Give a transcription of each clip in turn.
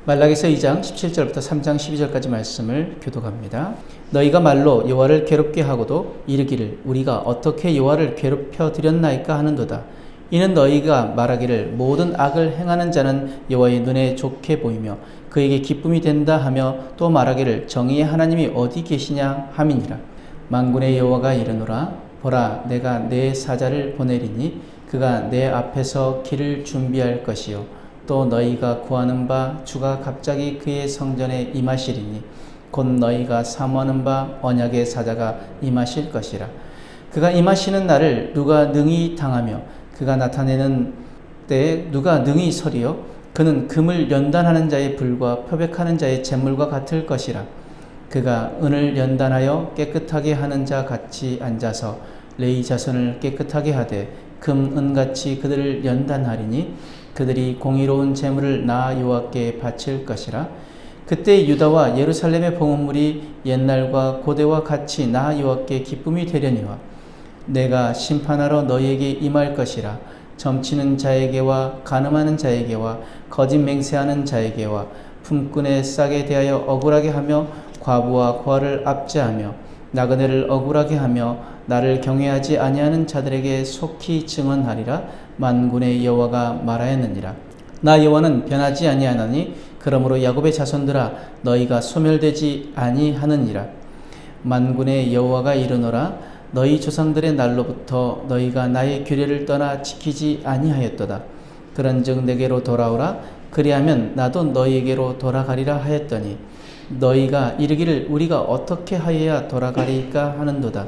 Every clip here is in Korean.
말라기서 2장 17절부터 3장 12절까지 말씀을 교독합니다. 너희가 말로 여호와를 괴롭게 하고도 이르기를 우리가 어떻게 여호와를 괴롭혀 드렸나이까 하는도다. 이는 너희가 말하기를 모든 악을 행하는 자는 여호와의 눈에 좋게 보이며 그에게 기쁨이 된다 하며 또 말하기를 정의의 하나님이 어디 계시냐 함이니라. 만군의 여호와가 이르노라. 보라, 내가 내 사자를 보내리니 그가 내 앞에서 길을 준비할 것이요 또 너희가 구하는 바 주가 갑자기 그의 성전에 임하시리니 곧 너희가 사모하는 바 언약의 사자가 임하실 것이라. 그가 임하시는 날을 누가 능히 당하며 그가 나타내는 때에 누가 능히 서리요. 그는 금을 연단하는 자의 불과 표백하는 자의 잿물과 같을 것이라. 그가 은을 연단하여 깨끗하게 하는 자 같이 앉아서 레위 자손을 깨끗하게 하되 금, 은같이 그들을 연단하리니 그들이 공의로운 제물을 나 여호와께 바칠 것이라. 그때 유다와 예루살렘의 봉헌물이 옛날과 고대와 같이 나 여호와께 기쁨이 되려니와 내가 심판하러 너희에게 임할 것이라. 점치는 자에게와 간음하는 자에게와 거짓 맹세하는 자에게와 품꾼의 싹에 대하여 억울하게 하며 과부와 고아를 압제하며 나그네를 억울하게 하며 나를 경외하지 아니하는 자들에게 속히 증언하리라. 만군의 여호와가 말하였느니라. 나 여호와는 변하지 아니하나니 그러므로 야곱의 자손들아 너희가 소멸되지 아니하느니라. 만군의 여호와가 이르노라. 너희 조상들의 날로부터 너희가 나의 규례를 떠나 지키지 아니하였도다. 그런즉 내게로 돌아오라. 그리하면 나도 너희에게로 돌아가리라 하였더니 너희가 이르기를 우리가 어떻게 하여야 돌아가리까 하는도다.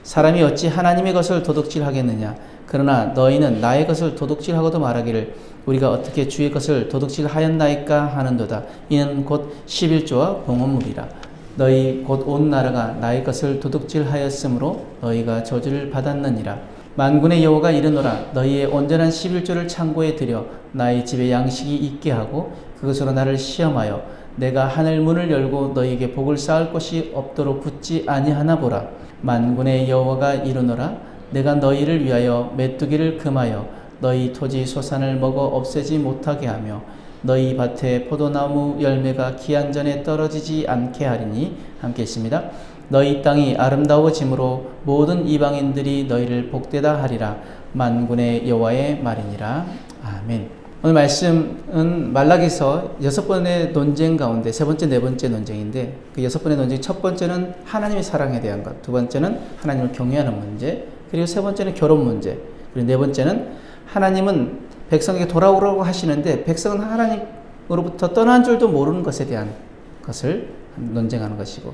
사람이 어찌 하나님의 것을 도둑질하겠느냐. 그러나 너희는 나의 것을 도둑질하고도 말하기를 우리가 어떻게 주의 것을 도둑질하였나이까 하는도다. 이는 곧 11조와 봉헌물이라. 너희 곧 온 나라가 나의 것을 도둑질하였으므로 너희가 저주를 받았느니라. 만군의 여호와가 이르노라. 너희의 온전한 11조를 창고에 들여 나의 집에 양식이 있게 하고 그것으로 나를 시험하여 내가 하늘 문을 열고 너희에게 복을 쌓을 곳이 없도록 붙지 아니하나 보라. 만군의 여호와가 이르노라. 내가 너희를 위하여 메뚜기를 금하여 너희 토지 소산을 먹어 없애지 못하게 하며 너희 밭에 포도나무 열매가 기한 전에 떨어지지 않게 하리니. 함께 있습니다. 너희 땅이 아름다워짐으로 모든 이방인들이 너희를 복되다 하리라. 만군의 여호와의 말이니라. 아멘. 오늘 말씀은 말라기서 6번의 논쟁 가운데 세 번째, 네 번째 논쟁인데 그 6번의 논쟁 첫 번째는 하나님의 사랑에 대한 것, 두 번째는 하나님을 경외하는 문제, 그리고 세 번째는 결혼 문제, 그리고 네 번째는 하나님은 백성에게 돌아오라고 하시는데 백성은 하나님으로부터 떠난 줄도 모르는 것에 대한 것을 논쟁하는 것이고,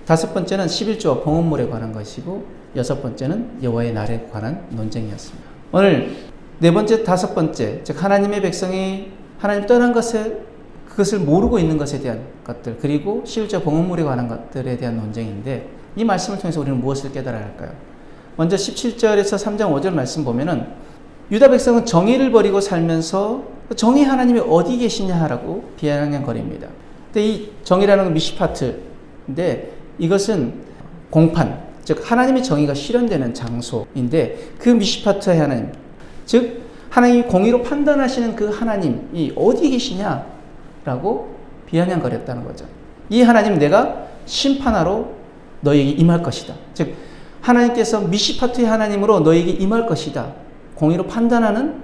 다섯 번째는 11조와 봉헌물에 관한 것이고, 여섯 번째는 여호와의 날에 관한 논쟁이었습니다. 오늘 네 번째, 다섯 번째, 즉 하나님의 백성이 하나님 떠난 그것을 모르고 있는 것에 대한 것들, 그리고 11조 봉헌물에 관한 것들에 대한 논쟁인데, 이 말씀을 통해서 우리는 무엇을 깨달아야 할까요? 먼저 17절에서 3장 5절 말씀 보면은 유다 백성은 정의를 버리고 살면서 정의 하나님이 어디 계시냐라고 비아냥거립니다. 근데 이 정의라는 건 미시파트인데 이것은 공판, 즉 하나님의 정의가 실현되는 장소인데 그 미시파트의 하나님, 즉 하나님이 공의로 판단하시는 그 하나님이 어디 계시냐라고 비아냥거렸다는 거죠. 이 하나님 내가 심판하러 너에게 임할 것이다. 즉 하나님께서 미시파트의 하나님으로 너에게 임할 것이다. 공의로 판단하는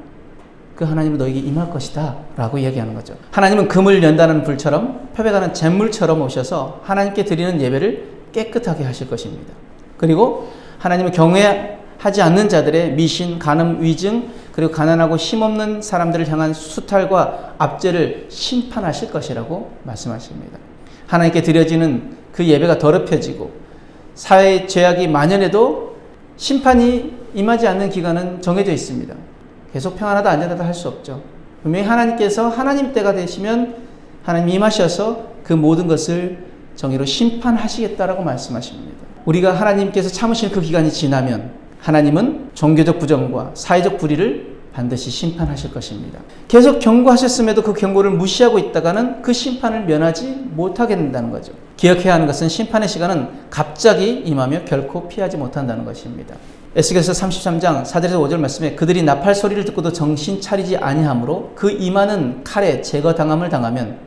그 하나님은 너에게 임할 것이다 라고 이야기하는 거죠. 하나님은 금을 연단하는 불처럼 표백하는 잿물처럼 오셔서 하나님께 드리는 예배를 깨끗하게 하실 것입니다. 그리고 하나님은 경외하지 않는 자들의 미신, 간음, 위증, 그리고 가난하고 힘없는 사람들을 향한 수탈과 압제를 심판하실 것이라고 말씀하십니다. 하나님께 드려지는 그 예배가 더럽혀지고 사회의 죄악이 만연해도 심판이 임하지 않는 기간은 정해져 있습니다. 계속 평안하다 안전하다 할 수 없죠. 분명히 하나님께서 하나님 때가 되시면 하나님이 임하셔서 그 모든 것을 정의로 심판하시겠다라고 말씀하십니다. 우리가 하나님께서 참으실 그 기간이 지나면 하나님은 종교적 부정과 사회적 불의를 반드시 심판하실 것입니다. 계속 경고하셨음에도 그 경고를 무시하고 있다가는 그 심판을 면하지 못하게 된다는 거죠. 기억해야 하는 것은 심판의 시간은 갑자기 임하며 결코 피하지 못한다는 것입니다. 에스겔서 33장 4절에서 5절 말씀에 그들이 나팔 소리를 듣고도 정신 차리지 아니하므로 그 임하는 칼에 제거당함을 당하면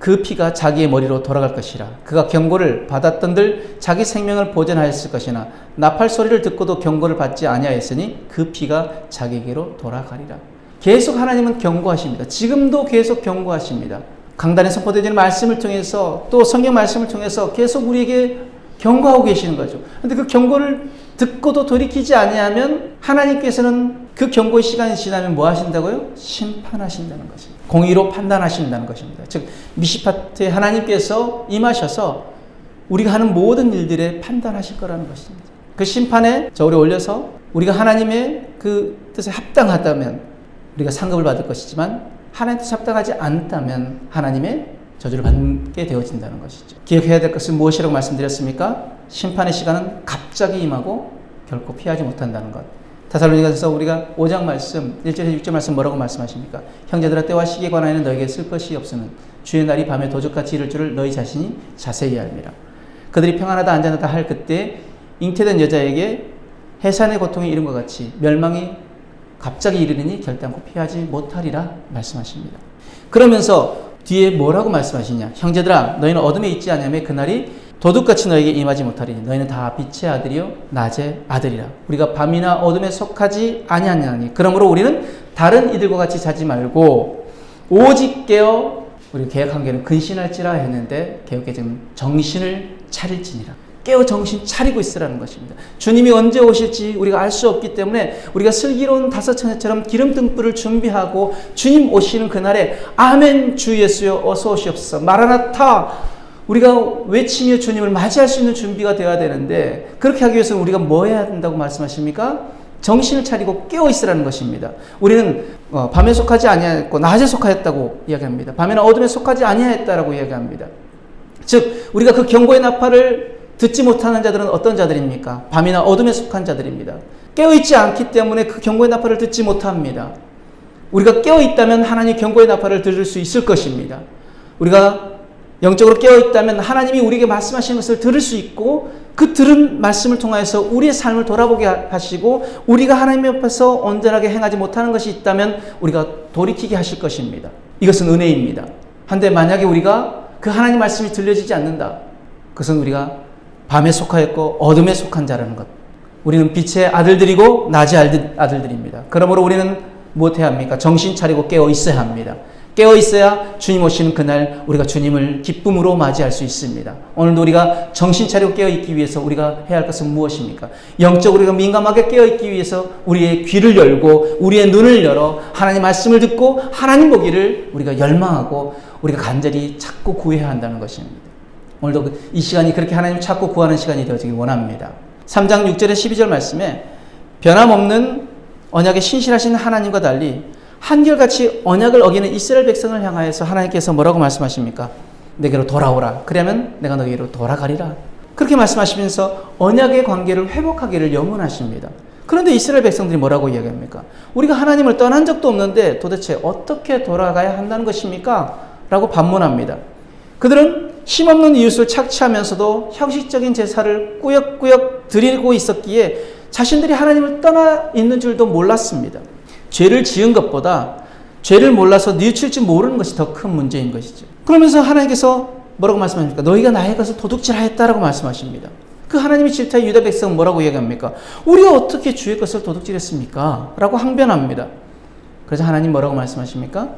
그 피가 자기의 머리로 돌아갈 것이라. 그가 경고를 받았던들 자기 생명을 보존하였을 것이나 나팔 소리를 듣고도 경고를 받지 아니하였으니 그 피가 자기에게로 돌아가리라. 계속 하나님은 경고하십니다. 지금도 계속 경고하십니다. 강단에 선포되는 말씀을 통해서 또 성경 말씀을 통해서 계속 우리에게 경고하고 계시는 거죠. 그런데 그 경고를 듣고도 돌이키지 아니하면 하나님께서는 그 경고의 시간이 지나면 뭐 하신다고요? 심판하신다는 것입니다. 공의로 판단하신다는 것입니다. 즉 미시파트에 하나님께서 임하셔서 우리가 하는 모든 일들에 판단하실 거라는 것입니다. 그 심판에 저울에 올려서 우리가 하나님의 그 뜻에 합당하다면 우리가 상급을 받을 것이지만 하나님 뜻에 합당하지 않다면 하나님의 저주를 받게 되어진다는 것이죠. 기억해야 될 것은 무엇이라고 말씀드렸습니까? 심판의 시간은 갑자기 임하고 결코 피하지 못한다는 것. 데살로니가서 우리가 5장 말씀 1절에서 6절 말씀 뭐라고 말씀하십니까? 형제들아 때와 시기에 관하여는 너에게 쓸 것이 없으면 주의 날이 밤에 도적같이 이를 줄을 너희 자신이 자세히 알미라. 그들이 평안하다 안전하다 할 그때 잉태된 여자에게 해산의 고통이 이른 것 같이 멸망이 갑자기 이르리니 결단코 피하지 못하리라 말씀하십니다. 그러면서 뒤에 뭐라고 말씀하시냐? 형제들아 너희는 어둠에 있지 아니하며 그날이 도둑같이 너에게 임하지 못하리니 너희는 다 빛의 아들이요 낮의 아들이라. 우리가 밤이나 어둠에 속하지 아니하냐니 그러므로 우리는 다른 이들과 같이 자지 말고 오직 깨어 우리 개혁 한계는 근신할지라 했는데 개혁의 지금 정신을 차릴지니라. 깨어 정신 차리고 있으라는 것입니다. 주님이 언제 오실지 우리가 알 수 없기 때문에 우리가 슬기로운 다섯 처녀처럼 기름등불을 준비하고 주님 오시는 그날에 아멘 주 예수여 어서 오시옵소서 마라나타 우리가 외치며 주님을 맞이할 수 있는 준비가 되어야 되는데 그렇게 하기 위해서는 우리가 뭐 해야 된다고 말씀하십니까? 정신을 차리고 깨어 있으라는 것입니다. 우리는 밤에 속하지 아니하였고 낮에 속하였다고 이야기합니다. 밤에는 어둠에 속하지 아니하였다라고 이야기합니다. 즉 우리가 그 경고의 나팔을 듣지 못하는 자들은 어떤 자들입니까? 밤이나 어둠에 속한 자들입니다. 깨어있지 않기 때문에 그 경고의 나팔을 듣지 못합니다. 우리가 깨어있다면 하나님 경고의 나팔을 들을 수 있을 것입니다. 우리가 영적으로 깨어있다면 하나님이 우리에게 말씀하시는 것을 들을 수 있고 그 들은 말씀을 통하여서 우리의 삶을 돌아보게 하시고 우리가 하나님 옆에서 온전하게 행하지 못하는 것이 있다면 우리가 돌이키게 하실 것입니다. 이것은 은혜입니다. 한데 만약에 우리가 그 하나님 말씀이 들려지지 않는다. 그것은 우리가 밤에 속하였고 어둠에 속한 자라는 것. 우리는 빛의 아들들이고 낮의 아들들입니다. 그러므로 우리는 무엇해야 합니까? 정신 차리고 깨어 있어야 합니다. 깨어 있어야 주님 오시는 그날 우리가 주님을 기쁨으로 맞이할 수 있습니다. 오늘도 우리가 정신 차리고 깨어 있기 위해서 우리가 해야 할 것은 무엇입니까? 영적으로 우리가 민감하게 깨어 있기 위해서 우리의 귀를 열고 우리의 눈을 열어 하나님 말씀을 듣고 하나님 보기를 우리가 열망하고 우리가 간절히 찾고 구해야 한다는 것입니다. 오늘도 이 시간이 그렇게 하나님을 찾고 구하는 시간이 되어지길 원합니다. 3장 6절에 12절 말씀에 변함없는 언약에 신실하신 하나님과 달리 한결같이 언약을 어기는 이스라엘 백성을 향하여서 하나님께서 뭐라고 말씀하십니까? 내게로 돌아오라. 그러면 내가 너에게로 돌아가리라. 그렇게 말씀하시면서 언약의 관계를 회복하기를 염원하십니다. 그런데 이스라엘 백성들이 뭐라고 이야기합니까? 우리가 하나님을 떠난 적도 없는데 도대체 어떻게 돌아가야 한다는 것입니까? 라고 반문합니다. 그들은 힘없는 이웃을 착취하면서도 형식적인 제사를 꾸역꾸역 드리고 있었기에 자신들이 하나님을 떠나 있는 줄도 몰랐습니다. 죄를 지은 것보다 죄를 몰라서 뉘우칠 줄 모르는 것이 더 큰 문제인 것이죠. 그러면서 하나님께서 뭐라고 말씀하십니까? 너희가 나의 것을 도둑질하였다라고 말씀하십니다. 그 하나님의 질타의 유다 백성은 뭐라고 얘기합니까? 우리가 어떻게 주의 것을 도둑질했습니까? 라고 항변합니다. 그래서 하나님 뭐라고 말씀하십니까?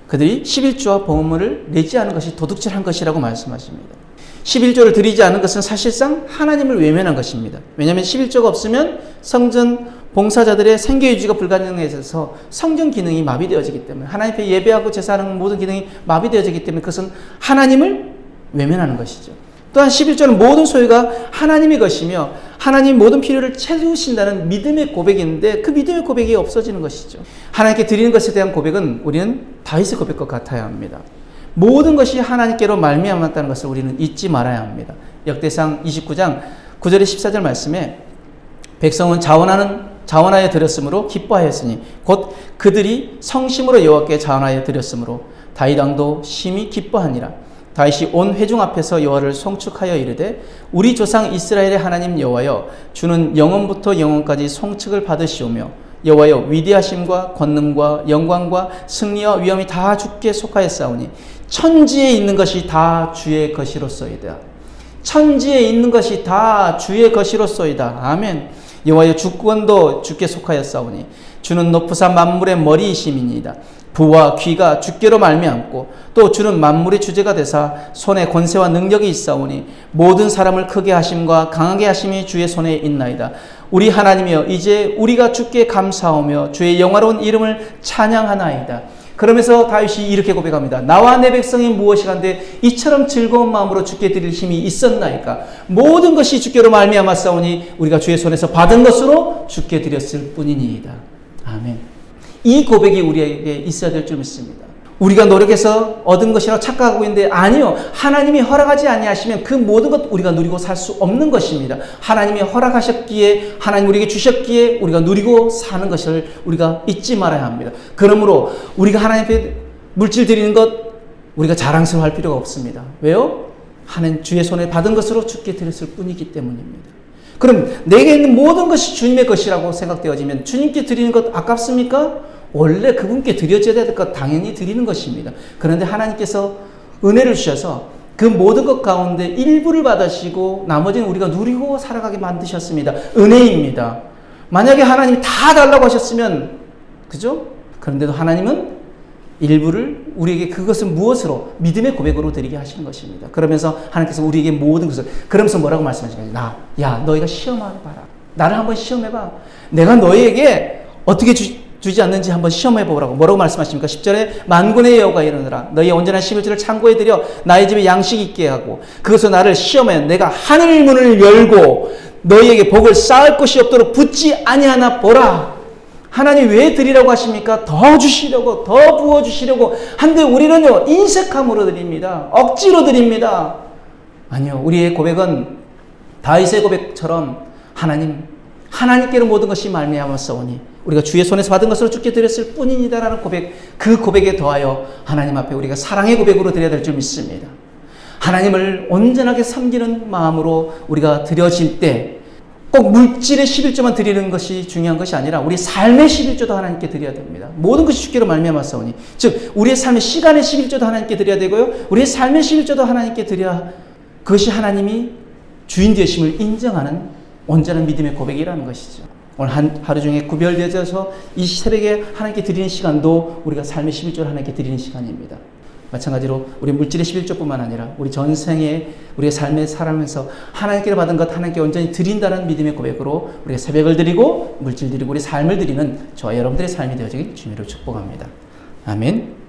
그들이 11조와 봉헌물을 내지 않은 것이 도둑질한 것이라고 말씀하십니다. 11조를 드리지 않은 것은 사실상 하나님을 외면한 것입니다. 왜냐하면 11조가 없으면 성전 봉사자들의 생계 유지가 불가능해져서 성전 기능이 마비되어지기 때문에 하나님 앞에 예배하고 제사하는 모든 기능이 마비되어지기 때문에 그것은 하나님을 외면하는 것이죠. 또한 11조는 모든 소유가 하나님의 것이며 하나님 모든 필요를 채우신다는 믿음의 고백인데 그 믿음의 고백이 없어지는 것이죠. 하나님께 드리는 것에 대한 고백은 우리는 다윗의 고백과 같아야 합니다. 모든 것이 하나님께로 말미암았다는 것을 우리는 잊지 말아야 합니다. 역대상 29장 9절에 14절 말씀에 백성은 자원하여 드렸으므로 기뻐하였으니 곧 그들이 성심으로 여호와께 자원하여 드렸으므로 다윗 왕도 심히 기뻐하니라. 다윗이 온 회중 앞에서 여호와를 송축하여 이르되 우리 조상 이스라엘의 하나님 여호와여 주는 영원부터 영원까지 송축을 받으시오며 여호와여 위대하심과 권능과 영광과 승리와 위엄이 다 주께 속하였사오니 천지에 있는 것이 다 주의 것이로소이다. 천지에 있는 것이 다 주의 것이로소이다. 아멘. 여호와여 주권도 주께 속하였사오니 주는 높으사 만물의 머리이심이니이다. 부와 귀가 주께로 말미암고 또 주는 만물의 주제가 되사 손에 권세와 능력이 있사오니 모든 사람을 크게 하심과 강하게 하심이 주의 손에 있나이다. 우리 하나님이여 이제 우리가 주께 감사하며 주의 영화로운 이름을 찬양하나이다. 그러면서 다윗이 이렇게 고백합니다. 나와 내 백성이 무엇이간데 이처럼 즐거운 마음으로 주께 드릴 힘이 있었나이까. 모든 것이 주께로 말미암았사오니 우리가 주의 손에서 받은 것으로 주께 드렸을 뿐이니이다. 아멘. 이 고백이 우리에게 있어야 될 줄 믿습니다. 우리가 노력해서 얻은 것이라고 착각하고 있는데 아니요. 하나님이 허락하지 아니하시면 그 모든 것 우리가 누리고 살 수 없는 것입니다. 하나님이 허락하셨기에 하나님 우리에게 주셨기에 우리가 누리고 사는 것을 우리가 잊지 말아야 합니다. 그러므로 우리가 하나님 앞에 물질 드리는 것 우리가 자랑스러워할 필요가 없습니다. 왜요? 하나님 주의 손에 받은 것으로 주께 드렸을 뿐이기 때문입니다. 그럼 내게 있는 모든 것이 주님의 것이라고 생각되어지면 주님께 드리는 것 아깝습니까? 원래 그분께 드려져야 될 것 당연히 드리는 것입니다. 그런데 하나님께서 은혜를 주셔서 그 모든 것 가운데 일부를 받으시고 나머지는 우리가 누리고 살아가게 만드셨습니다. 은혜입니다. 만약에 하나님이 다 달라고 하셨으면 그죠? 그런데도 하나님은 일부를 우리에게 그것은 무엇으로? 믿음의 고백으로 드리게 하시는 것입니다. 그러면서 하나님께서 우리에게 모든 것을 그러면서 뭐라고 말씀하시냐면 야 너희가 시험해봐라. 나를 한번 시험해봐. 내가 너희에게 어떻게 주지 않는지 한번 시험해보라고. 뭐라고 말씀하십니까? 10절에 만군의 여호와가 이르노라. 너희의 온전한 11조를 창고에 들여 나의 집에 양식 있게 하고 그것으로 나를 시험해 내가 하늘 문을 열고 너희에게 복을 쌓을 것이 없도록 붙지 아니하나 보라. 하나님 왜 드리라고 하십니까? 더 주시려고, 더 부어주시려고. 한데 우리는요, 인색함으로 드립니다. 억지로 드립니다. 아니요, 우리의 고백은 다윗의 고백처럼 하나님께로 모든 것이 말미암았사오니 우리가 주의 손에서 받은 것으로 주께 드렸을 뿐이니다라는 고백, 그 고백에 더하여 하나님 앞에 우리가 사랑의 고백으로 드려야 될 줄 믿습니다. 하나님을 온전하게 섬기는 마음으로 우리가 드려질 때 꼭 물질의 11조만 드리는 것이 중요한 것이 아니라 우리 삶의 11조도 하나님께 드려야 됩니다. 모든 것이 주께로 말미암았사오니 즉 우리의 삶의 시간의 11조도 하나님께 드려야 되고요. 우리의 삶의 11조도 하나님께 드려야 그것이 하나님이 주인 되심을 인정하는 온전한 믿음의 고백이라는 것이죠. 오늘 하루 중에 구별되어서 이 새벽에 하나님께 드리는 시간도 우리가 삶의 11조를 하나님께 드리는 시간입니다. 마찬가지로 우리 물질의 11조뿐만 아니라 우리 전생에 우리의 삶에 살아가면서 하나님께 받은 것 하나님께 온전히 드린다는 믿음의 고백으로 우리가 새벽을 드리고 물질 드리고 우리 삶을 드리는 저와 여러분들의 삶이 되어지길 주님으로 축복합니다. 아멘.